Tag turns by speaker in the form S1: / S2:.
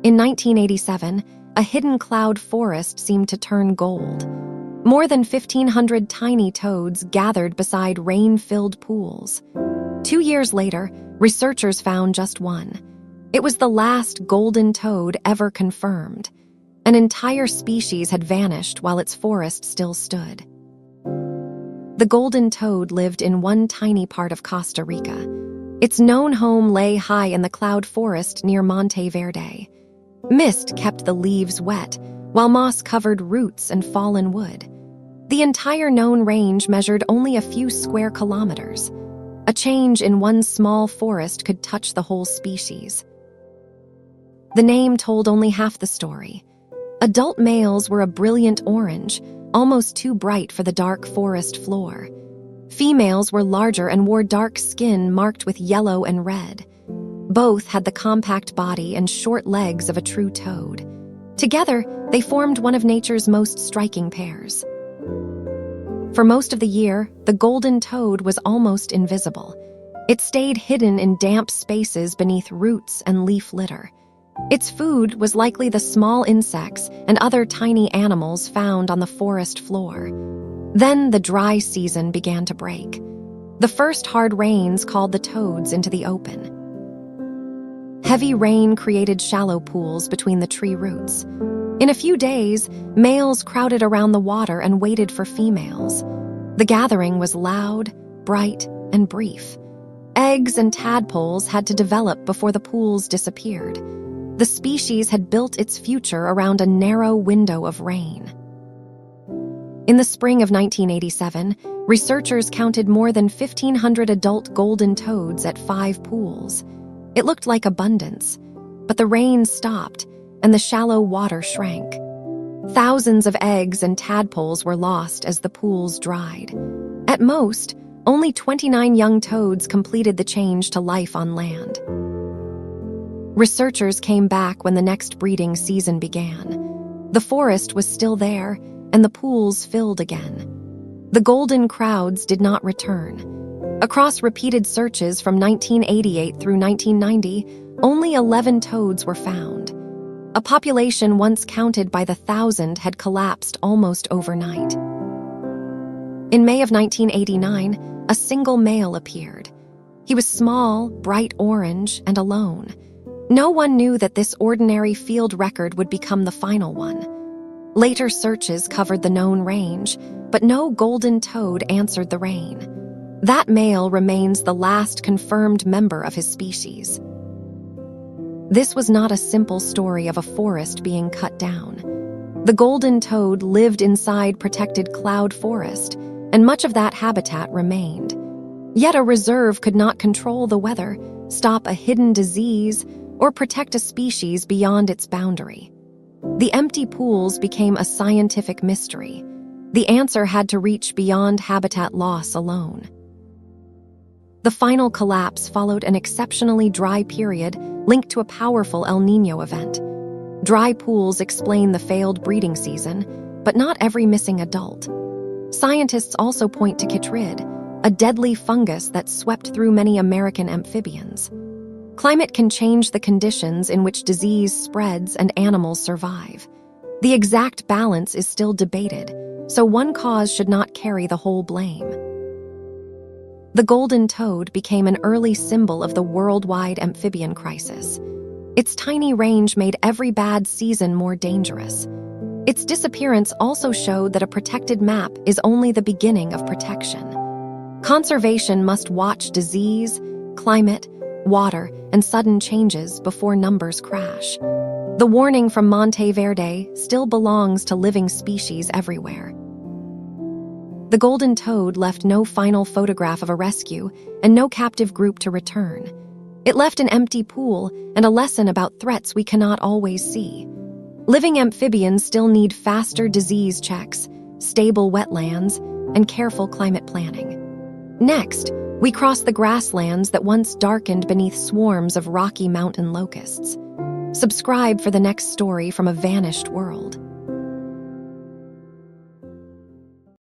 S1: In 1987, a hidden cloud forest seemed to turn gold. More than 1,500 tiny toads gathered beside rain-filled pools. 2 years later, researchers found just one. It was the last golden toad ever confirmed. An entire species had vanished while its forest still stood. The golden toad lived in one tiny part of Costa Rica. Its known home lay high in the cloud forest near Monte Verde. Mist kept the leaves wet, while moss covered roots and fallen wood. The entire known range measured only a few square kilometers. A change in one small forest could touch the whole species. The name told only half the story. Adult males were a brilliant orange, almost too bright for the dark forest floor. Females were larger and wore dark skin marked with yellow and red. Both had the compact body and short legs of a true toad. Together, they formed one of nature's most striking pairs. For most of the year, the golden toad was almost invisible. It stayed hidden in damp spaces beneath roots and leaf litter. Its food was likely the small insects and other tiny animals found on the forest floor. Then the dry season began to break. The first hard rains called the toads into the open. Heavy rain created shallow pools between the tree roots. In a few days, males crowded around the water and waited for females. The gathering was loud, bright, and brief. Eggs and tadpoles had to develop before the pools disappeared. The species had built its future around a narrow window of rain. In the spring of 1987, researchers counted more than 1,500 adult golden toads at 5 pools. It looked like abundance, but the rain stopped and the shallow water shrank. Thousands of eggs and tadpoles were lost as the pools dried. At most, only 29 young toads completed the change to life on land. Researchers came back when the next breeding season began. The forest was still there, and the pools filled again. The golden crowds did not return. Across repeated searches from 1988 through 1990, only 11 toads were found. A population once counted by the 1,000 had collapsed almost overnight. In May of 1989, a single male appeared. He was small, bright orange, and alone. No one knew that this ordinary field record would become the final one. Later searches covered the known range, but no golden toad answered the rain. That male remains the last confirmed member of his species. This was not a simple story of a forest being cut down. The golden toad lived inside protected cloud forest, and much of that habitat remained. Yet a reserve could not control the weather, stop a hidden disease, or protect a species beyond its boundary. The empty pools became a scientific mystery. The answer had to reach beyond habitat loss alone. The final collapse followed an exceptionally dry period linked to a powerful El Niño event. Dry pools explain the failed breeding season, but not every missing adult. Scientists also point to chytrid, a deadly fungus that swept through many American amphibians. Climate can change the conditions in which disease spreads and animals survive. The exact balance is still debated, so one cause should not carry the whole blame. The golden toad became an early symbol of the worldwide amphibian crisis. Its tiny range made every bad season more dangerous. Its disappearance also showed that a protected map is only the beginning of protection. Conservation must watch disease, climate, water, and sudden changes before numbers crash. The warning from Monte Verde still belongs to living species everywhere. The golden toad left no final photograph of a rescue and no captive group to return. It left an empty pool and a lesson about threats we cannot always see. Living amphibians still need faster disease checks, stable wetlands, and careful climate planning. Next, we cross the grasslands that once darkened beneath swarms of rocky mountain locusts. Subscribe for the next story from a vanished world.